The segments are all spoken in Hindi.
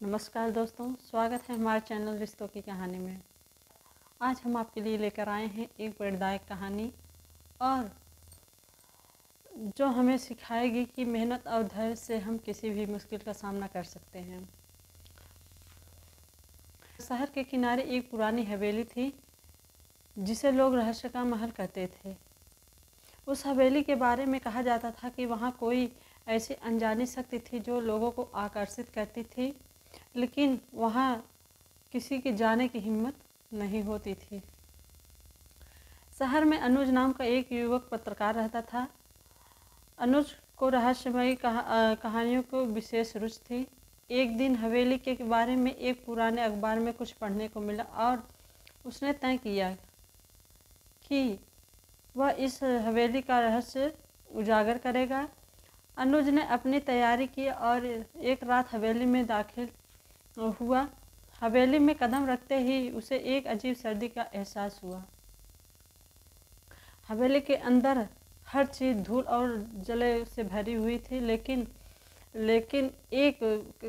नमस्कार दोस्तों, स्वागत है हमारे चैनल रिश्तों की कहानी में। आज हम आपके लिए लेकर आए हैं एक प्रेरणादायक कहानी और जो हमें सिखाएगी कि मेहनत और धैर्य से हम किसी भी मुश्किल का सामना कर सकते हैं। शहर के किनारे एक पुरानी हवेली थी जिसे लोग रहस्य का महल कहते थे। उस हवेली के बारे में कहा जाता था कि वहाँ कोई ऐसी अनजानी शक्ति थी जो लोगों को आकर्षित करती थी, लेकिन वहाँ किसी के जाने की हिम्मत नहीं होती थी। शहर में अनुज नाम का एक युवक पत्रकार रहता था। अनुज को रहस्यमयी कहानियों को विशेष रुचि थी। एक दिन हवेली के बारे में एक पुराने अखबार में कुछ पढ़ने को मिला और उसने तय किया कि वह इस हवेली का रहस्य उजागर करेगा। अनुज ने अपनी तैयारी की और एक रात हवेली में दाखिल हुआ। हवेली में कदम रखते ही उसे एक अजीब सर्दी का एहसास हुआ। हवेली के अंदर हर चीज़ धूल और जले से भरी हुई थी, लेकिन एक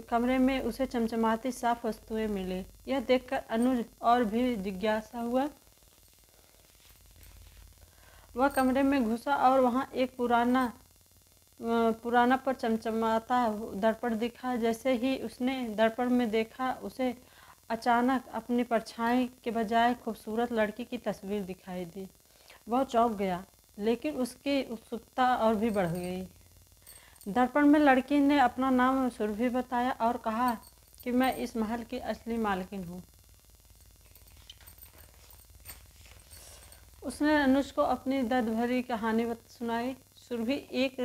कमरे में उसे चमचमाती साफ वस्तुएं मिली। यह देखकर अनुज और भी जिज्ञासा हुआ। वह कमरे में घुसा और वहाँ एक पुराना पर चमचमाता दर्पण दिखा। जैसे ही उसने दर्पण में देखा, उसे अचानक अपनी परछाई के बजाय खूबसूरत लड़की की तस्वीर दिखाई दी। वह चौंक गया, लेकिन उसकी उत्सुकता और भी बढ़ गई। दर्पण में लड़की ने अपना नाम सुरभि बताया और कहा कि मैं इस महल की असली मालकिन हूँ। उसने अनुज को अपनी दर्द भरी कहानी सुनाई। सुरभि एक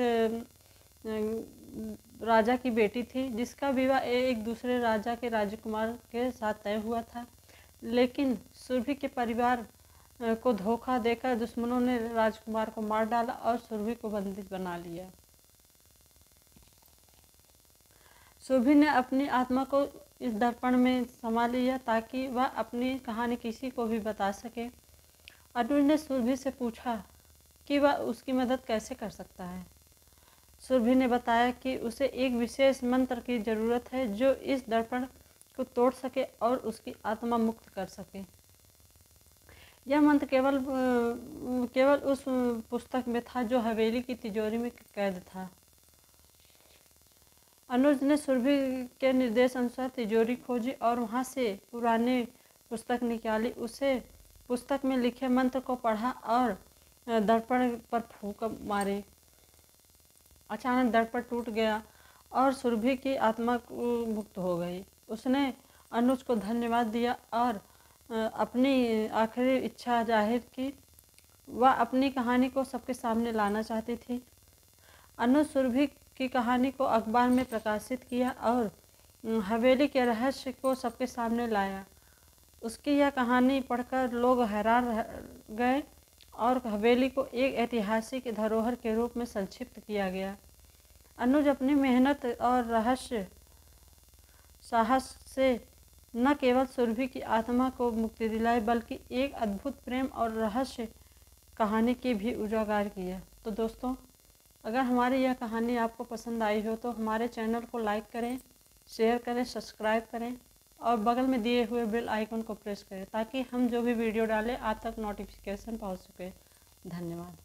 राजा की बेटी थी जिसका विवाह एक दूसरे राजा के राजकुमार के साथ तय हुआ था, लेकिन सुरभि के परिवार को धोखा देकर दुश्मनों ने राजकुमार को मार डाला और सुरभि को बंदी बना लिया। सुरभि ने अपनी आत्मा को इस दर्पण में समा लिया ताकि वह अपनी कहानी किसी को भी बता सके। अनुज ने सुरभि से पूछा कि वह उसकी मदद कैसे कर सकता है। सुरभि ने बताया कि उसे एक विशेष मंत्र की ज़रूरत है जो इस दर्पण को तोड़ सके और उसकी आत्मा मुक्त कर सके। यह मंत्र केवल उस पुस्तक में था जो हवेली की तिजोरी में कैद था। अनुज ने सुरभि के निर्देश अनुसार तिजोरी खोजी और वहाँ से पुरानी पुस्तक निकाली। उसे पुस्तक में लिखे मंत्र को पढ़ा और दर्पण पर फूंक मारे। अचानक दर्पण टूट गया और सुरभि की आत्मा मुक्त हो गई। उसने अनुज को धन्यवाद दिया और अपनी आखिरी इच्छा जाहिर की। वह अपनी कहानी को सबके सामने लाना चाहती थी। अनुज सुरभि की कहानी को अखबार में प्रकाशित किया और हवेली के रहस्य को सबके सामने लाया। उसकी यह कहानी पढ़कर लोग हैरान रह गए और हवेली को एक ऐतिहासिक धरोहर के रूप में संक्षिप्त किया गया। अनुज अपनी मेहनत और रहस्य साहस से न केवल सुरभि की आत्मा को मुक्ति दिलाई, बल्कि एक अद्भुत प्रेम और रहस्य कहानी की भी उजागर किया। तो दोस्तों, अगर हमारी यह कहानी आपको पसंद आई हो तो हमारे चैनल को लाइक करें, शेयर करें, सब्सक्राइब करें और बगल में दिए हुए बेल आइकन को प्रेस करें ताकि हम जो भी वीडियो डालें आप तक नोटिफिकेशन पहुंच सके। धन्यवाद।